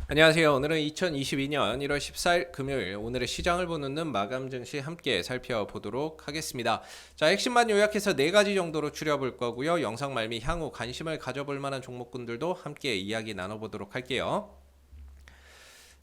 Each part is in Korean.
안녕하세요. 오늘은 2022년 1월 14일 금요일 오늘의 시장을 보는 마감 증시 함께 살펴보도록 하겠습니다. 자, 핵심만 요약해서 네 가지 정도로 추려볼 거고요. 영상 말미 향후 관심을 가져볼 만한 종목군들도 함께 이야기 나눠보도록 할게요.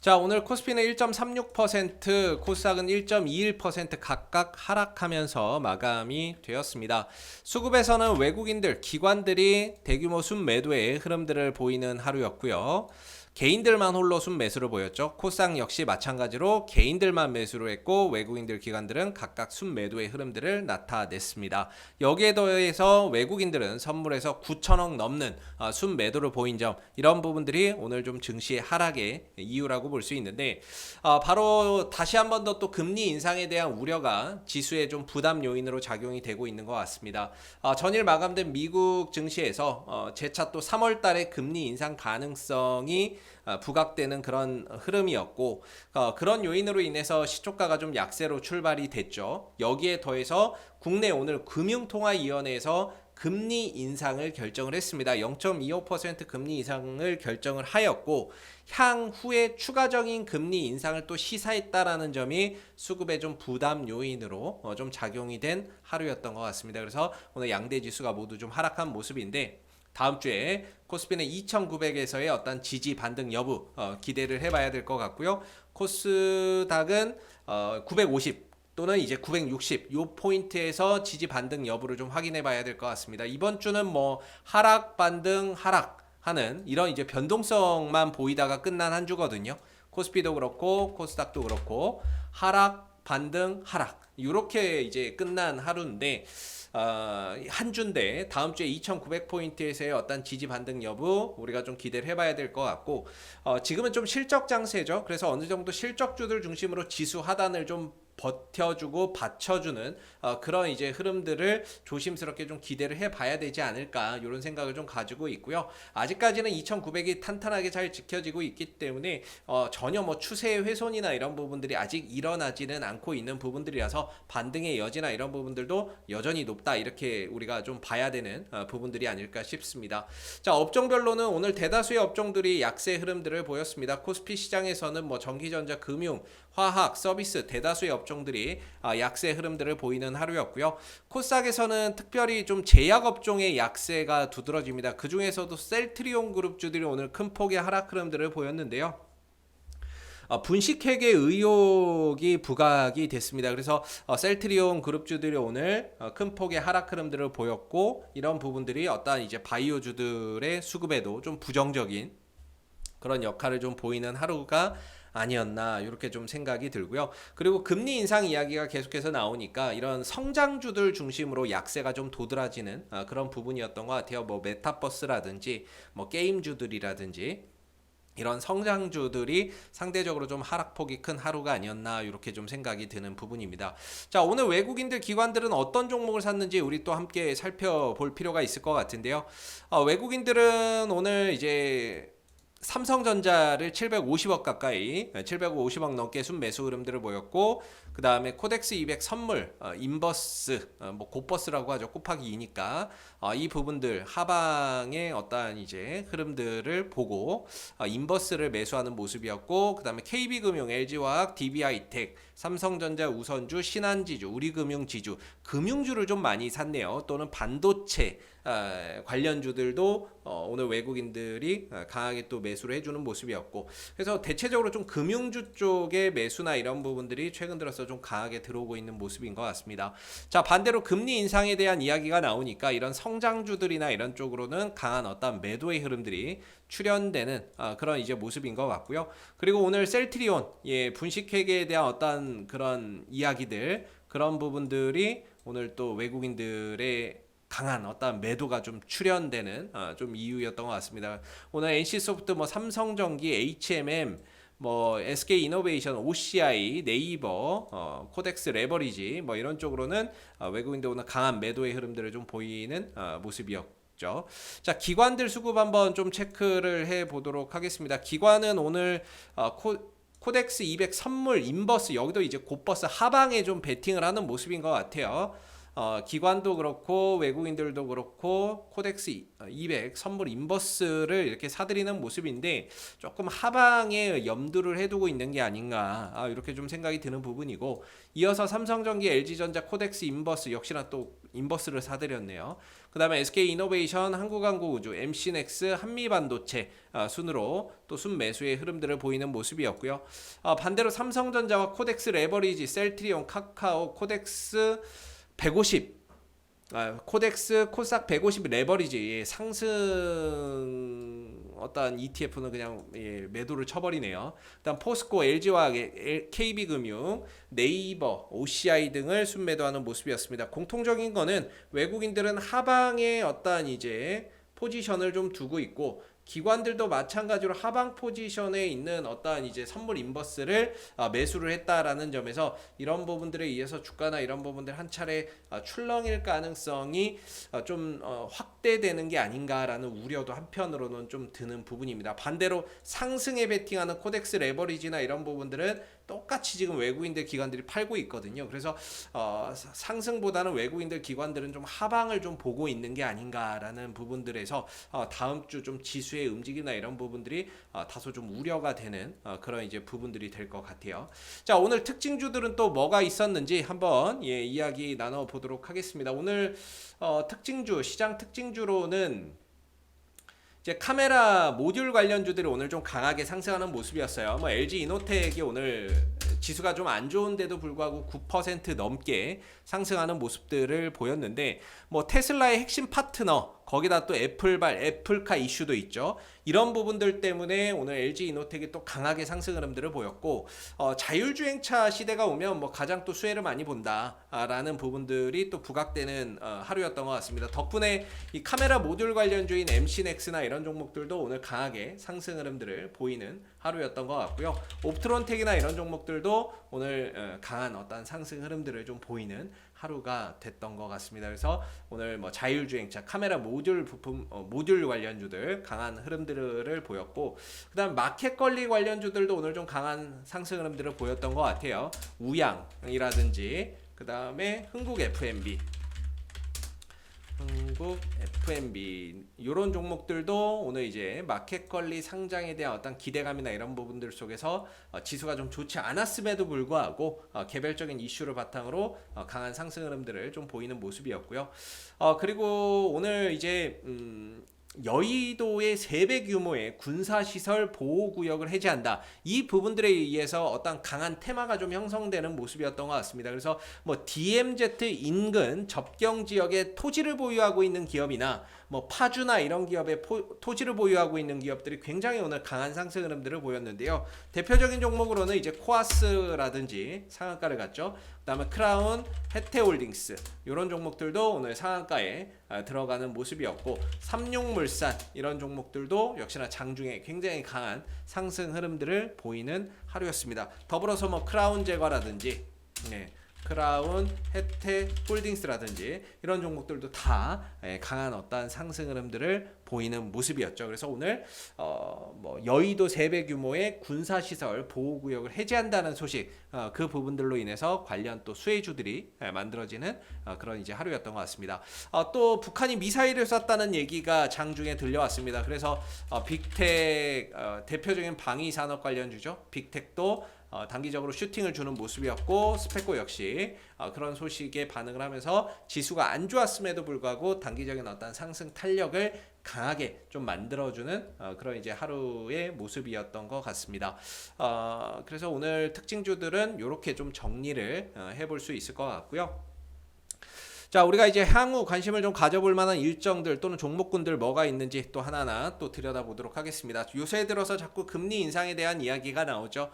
자, 오늘 코스피는 1.36%, 코스닥은 1.21% 각각 하락하면서 마감이 되었습니다. 수급에서는 외국인들, 기관들이 대규모 순매도의 흐름들을 보이는 하루였고요. 개인들만 홀로 순매수를 보였죠. 코스닥 역시 마찬가지로 개인들만 매수를 했고 외국인들 기관들은 각각 순매도의 흐름들을 나타냈습니다. 여기에 더해서 외국인들은 선물에서 9천억 넘는 순매도를 보인 점, 이런 부분들이 오늘 좀 증시의 하락의 이유라고 볼 수 있는데, 바로 다시 한 번 더 또 금리 인상에 대한 우려가 지수의 좀 부담 요인으로 작용이 되고 있는 것 같습니다. 전일 마감된 미국 증시에서 재차 또 3월 달에 금리 인상 가능성이 부각되는 그런 흐름이었고, 그런 요인으로 인해서 시초가가 좀 약세로 출발이 됐죠. 여기에 더해서 국내 오늘 금융통화위원회에서 금리 인상을 결정을 했습니다. 0.25% 금리 인상을 결정을 하였고, 향후에 추가적인 금리 인상을 또 시사했다라는 점이 수급의 좀 부담 요인으로 좀 작용이 된 하루였던 것 같습니다. 그래서 오늘 양대 지수가 모두 좀 하락한 모습인데, 다음 주에 코스피는 2900에서의 어떤 지지 반등 여부 기대를 해봐야 될 것 같고요. 코스닥은 950 또는 이제 960 요 포인트에서 지지 반등 여부를 좀 확인해 봐야 될 것 같습니다. 이번 주는 뭐 하락 반등 하락 하는 이런 이제 변동성만 보이다가 끝난 한 주거든요. 코스피도 그렇고 코스닥도 그렇고 하락 반등 하락 이렇게 이제 끝난 하루인데, 한 주인데 다음 주에 2,900포인트에서의 어떤 지지 반등 여부 우리가 좀 기대를 해봐야 될 것 같고, 지금은 좀 실적 장세죠. 그래서 어느 정도 실적주들 중심으로 지수 하단을 좀 버텨주고 받쳐주는 그런 이제 흐름들을 조심스럽게 좀 기대를 해봐야 되지 않을까, 이런 생각을 좀 가지고 있고요. 아직까지는 2,900이 탄탄하게 잘 지켜지고 있기 때문에 전혀 뭐 추세 훼손이나 이런 부분들이 아직 일어나지는 않고 있는 부분들이라서 반등의 여지나 이런 부분들도 여전히 높다, 이렇게 우리가 좀 봐야 되는 부분들이 아닐까 싶습니다. 자, 업종별로는 오늘 대다수의 업종들이 약세 흐름들을 보였습니다. 코스피 시장에서는 뭐 전기전자, 금융, 화학, 서비스 대다수의 업종들이 약세 흐름들을 보이는 하루였고요. 코스닥에서는 특별히 좀 제약 업종의 약세가 두드러집니다. 그 중에서도 셀트리온 그룹주들이 오늘 큰 폭의 하락 흐름들을 보였는데요. 분식회계 의혹이 부각이 됐습니다. 그래서 셀트리온 그룹주들이 오늘 큰 폭의 하락 흐름들을 보였고, 이런 부분들이 어떤 이제 바이오주들의 수급에도 좀 부정적인 그런 역할을 좀 보이는 하루가 아니었나, 이렇게 좀 생각이 들고요. 그리고 금리 인상 이야기가 계속해서 나오니까 이런 성장주들 중심으로 약세가 좀 도드라지는 그런 부분이었던 것 같아요. 뭐 메타버스라든지 뭐 게임주들이라든지 이런 성장주들이 상대적으로 좀 하락폭이 큰 하루가 아니었나, 이렇게 좀 생각이 드는 부분입니다. 자, 오늘 외국인들 기관들은 어떤 종목을 샀는지 우리 또 함께 살펴볼 필요가 있을 것 같은데요. 외국인들은 오늘 이제 삼성전자를 750억 가까이, 750억 넘게 순매수 흐름들을 보였고, 그 다음에 코덱스 200 선물, 인버스, 뭐 고버스라고 하죠. 곱하기 2니까 이 부분들 하방의 어떠한 이제 흐름들을 보고 인버스를 매수하는 모습이었고, 그 다음에 KB금융, LG화학, DB하이텍, 삼성전자, 우선주, 신한지주, 우리금융지주, 금융주를 좀 많이 샀네요. 또는 반도체 관련주들도 오늘 외국인들이 강하게 또 매수를 해주는 모습이었고, 그래서 대체적으로 좀 금융주 쪽의 매수나 이런 부분들이 최근 들어서 좀 강하게 들어오고 있는 모습인 것 같습니다. 자, 반대로 금리 인상에 대한 이야기가 나오니까 이런 성장주들이나 이런 쪽으로는 강한 어떤 매도의 흐름들이 출현되는 그런 이제 모습인 것 같고요. 그리고 오늘 셀트리온, 분식회계에 대한 어떤 그런 이야기들, 그런 부분들이 오늘 또 외국인들의 강한 어떤 매도가 좀 출현되는 좀 이유였던 것 같습니다. 오늘 NC소프트, 뭐 삼성전기, HMM, 뭐 SK이노베이션, OCI, 네이버, 코덱스 레버리지 뭐 이런 쪽으로는 외국인들 오늘 강한 매도의 흐름들을 좀 보이는 모습이었죠. 자, 기관들 수급 한번 좀 체크를 해 보도록 하겠습니다. 기관은 오늘 코덱스 200 선물 인버스, 여기도 이제 곧버스 하방에 좀 베팅을 하는 모습인 것 같아요. 기관도 그렇고 외국인들도 그렇고 코덱스 200 선물 인버스를 이렇게 사들이는 모습인데 조금 하방에 염두를 해두고 있는 게 아닌가 이렇게 좀 생각이 드는 부분이고, 이어서 삼성전기, LG전자 코덱스 인버스 역시나 또 인버스를 사들였네요. 그 다음에 SK이노베이션, 한국항공우주, MC넥스, 한미반도체 순으로 또 순매수의 흐름들을 보이는 모습이었고요. 반대로 삼성전자와 코덱스 레버리지, 셀트리온, 카카오, 코덱스 150, 코덱스 코스닥 150 레버리지 상승 어떤 ETF는 그냥 매도를 쳐버리네요. 일단 포스코, LG와 KB금융, 네이버, OCI 등을 순매도하는 모습이었습니다. 공통적인 거는 외국인들은 하방에 어떤 이제 포지션을 좀 두고 있고, 기관들도 마찬가지로 하방 포지션에 있는 어떠한 이제 선물 인버스를 매수를 했다라는 점에서 이런 부분들에 의해서 주가나 이런 부분들 한 차례 출렁일 가능성이 좀 확대되는 게 아닌가라는 우려도 한편으로는 좀 드는 부분입니다. 반대로 상승에 베팅하는 코덱스 레버리지나 이런 부분들은 똑같이 지금 외국인들 기관들이 팔고 있거든요. 그래서 상승보다는 외국인들 기관들은 좀 하방을 좀 보고 있는 게 아닌가라는 부분들에서 다음 주 좀 지수의 움직임이나 이런 부분들이 다소 좀 우려가 되는 그런 이제 부분들이 될 것 같아요. 자, 오늘 특징주들은 또 뭐가 있었는지 한번 이야기 나눠 보도록 하겠습니다. 오늘 특징주, 시장 특징주로는 이제 카메라 모듈 관련주들이 오늘 좀 강하게 상승하는 모습이었어요. 뭐 LG 이노텍이 오늘 지수가 좀 안 좋은데도 불구하고 9% 넘게 상승하는 모습들을 보였는데, 뭐 테슬라의 핵심 파트너, 거기다 또 애플발, 애플카 이슈도 있죠. 이런 부분들 때문에 오늘 LG 이노텍이 또 강하게 상승 흐름들을 보였고, 자율주행차 시대가 오면 뭐 가장 또 수혜를 많이 본다라는 부분들이 또 부각되는 하루였던 것 같습니다. 덕분에 이 카메라 모듈 관련주인 MC넥스나 이런 종목들도 오늘 강하게 상승 흐름들을 보이는 하루였던 것 같고요. 옵트론텍이나 이런 종목들도 오늘 강한 어떤 상승 흐름들을 좀 보이는 하루가 됐던 것 같습니다. 그래서 오늘 뭐 자율주행차, 카메라 모듈 부품, 모듈 관련주들 강한 흐름들을 보였고, 그다음 마켓컬리 관련주들도 오늘 좀 강한 상승 흐름들을 보였던 것 같아요. 우양이라든지 그다음에 흥국 FMB 이런 종목들도 오늘 이제 마켓컬리 상장에 대한 어떤 기대감이나 이런 부분들 속에서 지수가 좀 좋지 않았음에도 불구하고 개별적인 이슈를 바탕으로 강한 상승 흐름들을 좀 보이는 모습이었고요. 그리고 오늘 이제 여의도의 3배 규모의 군사시설 보호구역을 해제한다. 이 부분들에 의해서 어떤 강한 테마가 좀 형성되는 모습이었던 것 같습니다. 그래서 뭐 DMZ 인근 접경 지역에 토지를 보유하고 있는 기업이나 뭐 파주나 이런 기업의 토지를 보유하고 있는 기업들이 굉장히 오늘 강한 상승 흐름들을 보였는데요. 대표적인 종목으로는 이제 코아스라든지 상한가를 갔죠. 그다음에 크라운, 혜태홀딩스 이런 종목들도 오늘 상한가에 들어가는 모습이었고, 삼육물산 이런 종목들도 역시나 장중에 굉장히 강한 상승 흐름들을 보이는 하루였습니다. 더불어서 뭐 크라운 제과라든지 크라운, 혜태홀딩스라든지 이런 종목들도 다 강한 어떤 상승 흐름들을 보이는 모습이었죠. 그래서 오늘 뭐 여의도 3배 규모의 군사시설 보호구역을 해제한다는 소식, 그 부분들로 인해서 관련 또 수혜주들이 만들어지는 그런 이제 하루였던 것 같습니다. 또 북한이 미사일을 쐈다는 얘기가 장중에 들려왔습니다. 그래서 빅텍 대표적인 방위산업 관련주죠. 빅텍도 단기적으로 슈팅을 주는 모습이었고, 스페코 역시 그런 소식에 반응을 하면서 지수가 안 좋았음에도 불구하고 단기적인 어떤 상승 탄력을 강하게 좀 만들어주는 그런 이제 하루의 모습이었던 것 같습니다. 그래서 오늘 특징주들은 이렇게 좀 정리를 해볼 수 있을 것 같고요. 자, 우리가 이제 향후 관심을 좀 가져볼 만한 일정들 또는 종목군들 뭐가 있는지 또 하나하나 또 들여다보도록 하겠습니다. 요새 들어서 자꾸 금리 인상에 대한 이야기가 나오죠.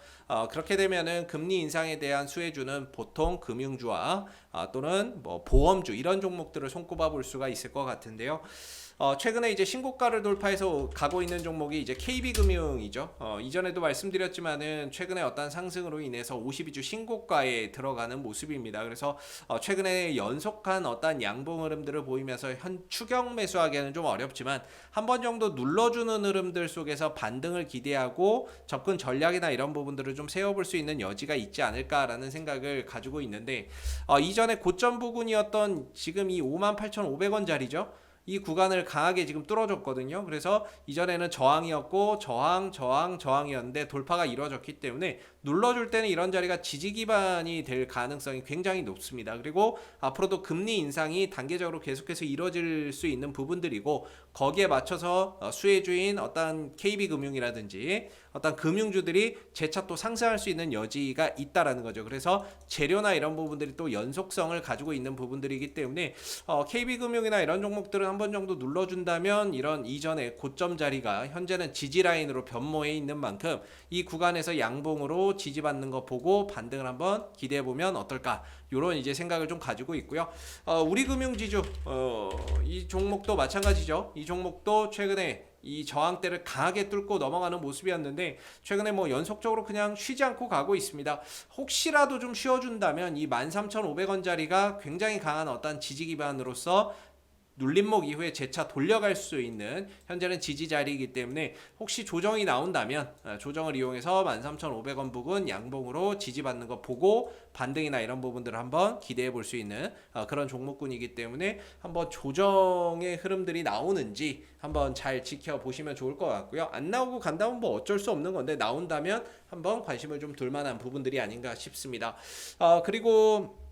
그렇게 되면은 금리 인상에 대한 수혜주는 보통 금융주와 또는 뭐 보험주 이런 종목들을 손꼽아 볼 수가 있을 것 같은데요. 최근에 이제 신고가를 돌파해서 가고 있는 종목이 이제 KB금융이죠. 이전에도 말씀드렸지만은 최근에 어떤 상승으로 인해서 52주 신고가에 들어가는 모습입니다. 그래서 최근에 연속한 어떤 양봉 흐름들을 보이면서 현 추격 매수하기에는 좀 어렵지만 한 번 정도 눌러주는 흐름들 속에서 반등을 기대하고 접근 전략이나 이런 부분들을 좀 세워볼 수 있는 여지가 있지 않을까라는 생각을 가지고 있는데, 이전에 고점 부근이었던 지금 이 58,500원짜리죠. 이 구간을 강하게 지금 뚫어줬거든요. 그래서 이전에는 저항이었고 저항이었는데 돌파가 이루어졌기 때문에 눌러줄 때는 이런 자리가 지지 기반이 될 가능성이 굉장히 높습니다. 그리고 앞으로도 금리 인상이 단계적으로 계속해서 이루어질 수 있는 부분들이고, 거기에 맞춰서 수혜주인 어떤 KB금융이라든지 어떤 금융주들이 재차 또 상승할 수 있는 여지가 있다라는 거죠. 그래서 재료나 이런 부분들이 또 연속성을 가지고 있는 부분들이기 때문에 KB금융이나 이런 종목들은 한 번 정도 눌러준다면 이런 이전의 고점 자리가 현재는 지지 라인으로 변모해 있는 만큼 이 구간에서 양봉으로 지지받는 거 보고 반등을 한번 기대해 보면 어떨까, 요런 이제 생각을 좀 가지고 있고요. 우리 금융지주 이 종목도 마찬가지죠. 이 종목도 최근에 이 저항대를 강하게 뚫고 넘어가는 모습이었는데 최근에 뭐 연속적으로 그냥 쉬지 않고 가고 있습니다. 혹시라도 좀 쉬어준다면 이 13,500원짜리가 굉장히 강한 어떤 지지 기반으로서 눌림목 이후에 재차 돌려갈 수 있는 현재는 지지 자리이기 때문에 혹시 조정이 나온다면 조정을 이용해서 13,500원 부근 양봉으로 지지받는 거 보고 반등이나 이런 부분들을 한번 기대해 볼 수 있는 그런 종목군이기 때문에 한번 조정의 흐름들이 나오는지 한번 잘 지켜보시면 좋을 것 같고요. 안 나오고 간다면 뭐 어쩔 수 없는 건데 나온다면 한번 관심을 좀 둘 만한 부분들이 아닌가 싶습니다. 그리고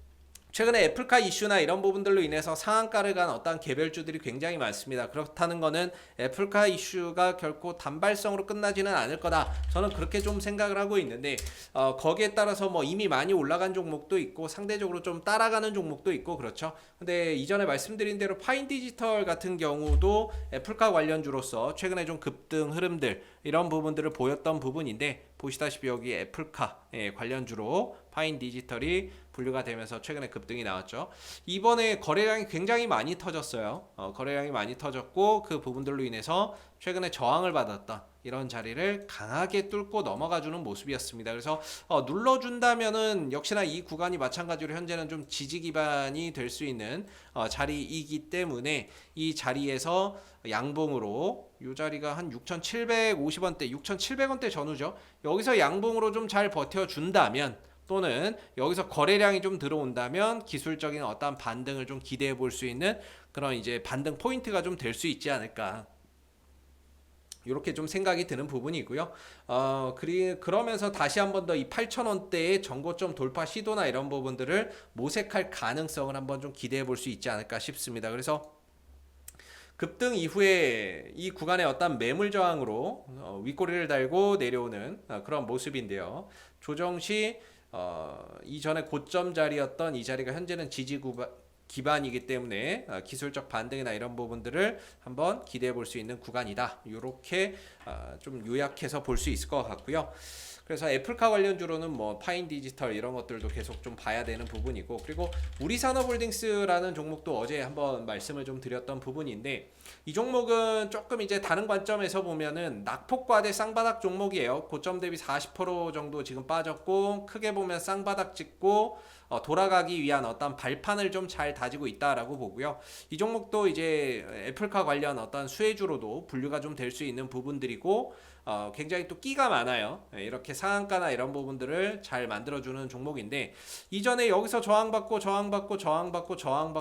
최근에 애플카 이슈나 이런 부분들로 인해서 상한가를 간 어떤 개별주들이 굉장히 많습니다. 그렇다는 거는 애플카 이슈가 결코 단발성으로 끝나지는 않을 거다, 저는 그렇게 좀 생각을 하고 있는데, 거기에 따라서 뭐 이미 많이 올라간 종목도 있고 상대적으로 좀 따라가는 종목도 있고 그렇죠. 근데 이전에 말씀드린 대로 파인디지털 같은 경우도 애플카 관련주로서 최근에 좀 급등 흐름들 이런 부분들을 보였던 부분인데, 보시다시피 여기 애플카 관련주로 파인디지털이 분류가 되면서 최근에 급등이 나왔죠. 이번에 거래량이 굉장히 많이 터졌어요. 거래량이 많이 터졌고 그 부분들로 인해서 최근에 저항을 받았던 이런 자리를 강하게 뚫고 넘어가주는 모습이었습니다. 그래서 눌러준다면은 역시나 이 구간이 마찬가지로 현재는 좀 지지 기반이 될 수 있는 자리이기 때문에 이 자리에서 양봉으로, 이 자리가 한 6,750원대 6,700원대 전후죠. 여기서 양봉으로 좀 잘 버텨준다면, 또는 여기서 거래량이 좀 들어온다면 기술적인 어떤 반등을 좀 기대해 볼 수 있는 그런 이제 반등 포인트가 좀 될 수 있지 않을까, 이렇게 좀 생각이 드는 부분이고요. 그러면서 다시 한번 더 이 8,000원대의 전고점 돌파 시도나 이런 부분들을 모색할 가능성을 한번 좀 기대해 볼 수 있지 않을까 싶습니다. 그래서 급등 이후에 이 구간의 어떤 매물 저항으로 윗꼬리를 달고 내려오는 그런 모습인데요. 조정 시 이전에 고점 자리였던 이 자리가 현재는 지지 기반이기 때문에 기술적 반등이나 이런 부분들을 한번 기대해 볼 수 있는 구간이다, 이렇게 좀 요약해서 볼 수 있을 것 같고요. 그래서 애플카 관련주로는 뭐 파인디지털 이런 것들도 계속 좀 봐야 되는 부분이고, 그리고 우리산업홀딩스라는 종목도 어제 한번 말씀을 좀 드렸던 부분인데, 이 종목은 조금 이제 다른 관점에서 보면은 낙폭과대 쌍바닥 종목이에요. 고점 대비 40% 정도 지금 빠졌고, 크게 보면 쌍바닥 찍고 돌아가기 위한 어떤 발판을 좀 잘 다지고 있다라고 보고요. 이 종목도 이제 애플카 관련 어떤 수혜주로도 분류가 좀 될 수 있는 부분들이고, 굉장히 또 끼가 많아요. 이렇게 상한가나 이런 부분들을 잘 만들어주는 종목인데, 이전에 여기서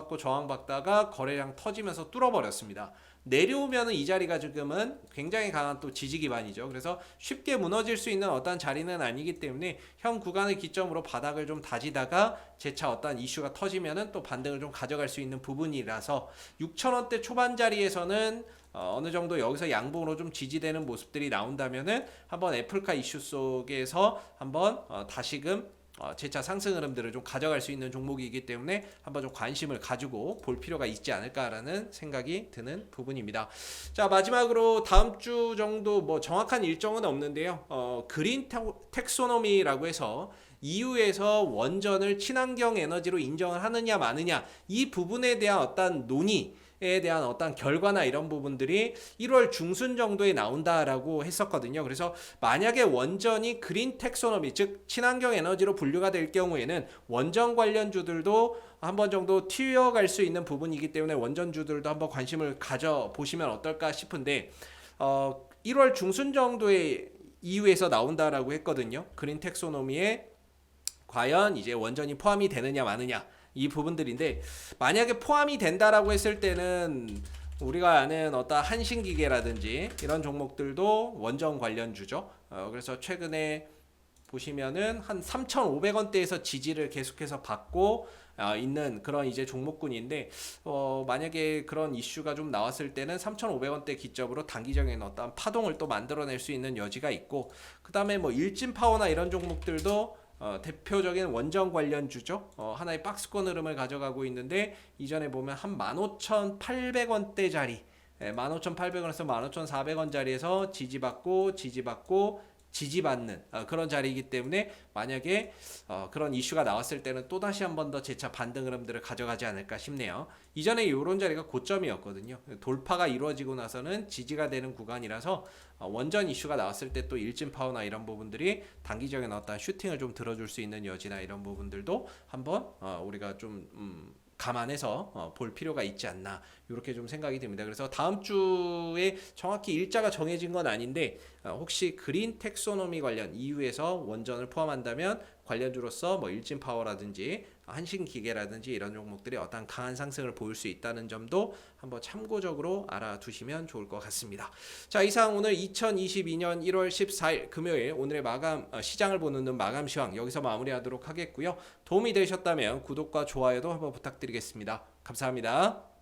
저항받다가 거래량 터지면서 뚫어버렸습니다. 내려오면은 이 자리가 지금은 굉장히 강한 또 지지 기반이죠. 그래서 쉽게 무너질 수 있는 어떤 자리는 아니기 때문에 현 구간을 기점으로 바닥을 좀 다지다가 재차 어떤 이슈가 터지면은 또 반등을 좀 가져갈 수 있는 부분이라서 6,000원대 초반 자리에서는 어느 정도 여기서 양봉으로 좀 지지되는 모습들이 나온다면은 한번 애플카 이슈 속에서 한번 다시금 재차 상승 흐름들을 좀 가져갈 수 있는 종목이기 때문에 한번 좀 관심을 가지고 볼 필요가 있지 않을까라는 생각이 드는 부분입니다. 자, 마지막으로 다음 주 정도 뭐 정확한 일정은 없는데요. 그린 텍소노미라고 해서 EU에서 원전을 친환경 에너지로 인정을 하느냐 마느냐, 이 부분에 대한 어떤 논의, 대한 어떤 결과나 이런 부분들이 1월 중순 정도에 나온다라고 했었거든요. 그래서 만약에 원전이 그린 텍소노미, 즉 친환경 에너지로 분류가 될 경우에는 원전 관련주들도 한번 정도 튀어갈 수 있는 부분이기 때문에 원전주들도 한번 관심을 가져보시면 어떨까 싶은데 1월 중순 정도에 EU에서 나온다라고 했거든요. 그린 텍소노미에 과연 이제 원전이 포함이 되느냐 마느냐 이 부분들인데, 만약에 포함이 된다라고 했을 때는 우리가 아는 어떤 한신기계라든지 이런 종목들도 원전 관련주죠. 그래서 최근에 보시면은 한 3,500원대에서 지지를 계속해서 받고 있는 그런 이제 종목군인데, 만약에 그런 이슈가 좀 나왔을 때는 3,500원대 기점으로 단기적인 어떤 파동을 또 만들어낼 수 있는 여지가 있고, 그 다음에 뭐 일진파워나 이런 종목들도 대표적인 원전 관련주죠. 하나의 박스권 흐름을 가져가고 있는데, 이전에 보면 한 15,800원대짜리 15,800원에서 15,400원 자리에서 지지받고 지지받는 그런 자리이기 때문에, 만약에 그런 이슈가 나왔을 때는 또다시 한 번 더 재차 반등 흐름들을 가져가지 않을까 싶네요. 이전에 이런 자리가 고점이었거든요. 돌파가 이루어지고 나서는 지지가 되는 구간이라서 원전 이슈가 나왔을 때 또 일진파워나 이런 부분들이 단기적인 어떤 슈팅을 좀 들어줄 수 있는 여지나 이런 부분들도 한번 우리가 좀 감안해서 볼 필요가 있지 않나, 이렇게 좀 생각이 듭니다. 그래서 다음 주에 정확히 일자가 정해진 건 아닌데, 혹시 그린 텍소노미 관련 EU에서 원전을 포함한다면 관련주로서 뭐 일진파워라든지 한신기계라든지 이런 종목들이 어떤 강한 상승을 보일 수 있다는 점도 한번 참고적으로 알아두시면 좋을 것 같습니다. 자, 이상 오늘 2022년 1월 14일 금요일 오늘의 마감 시장을 보는 눈 마감 시황 여기서 마무리하도록 하겠고요. 도움이 되셨다면 구독과 좋아요도 한번 부탁드리겠습니다. 감사합니다.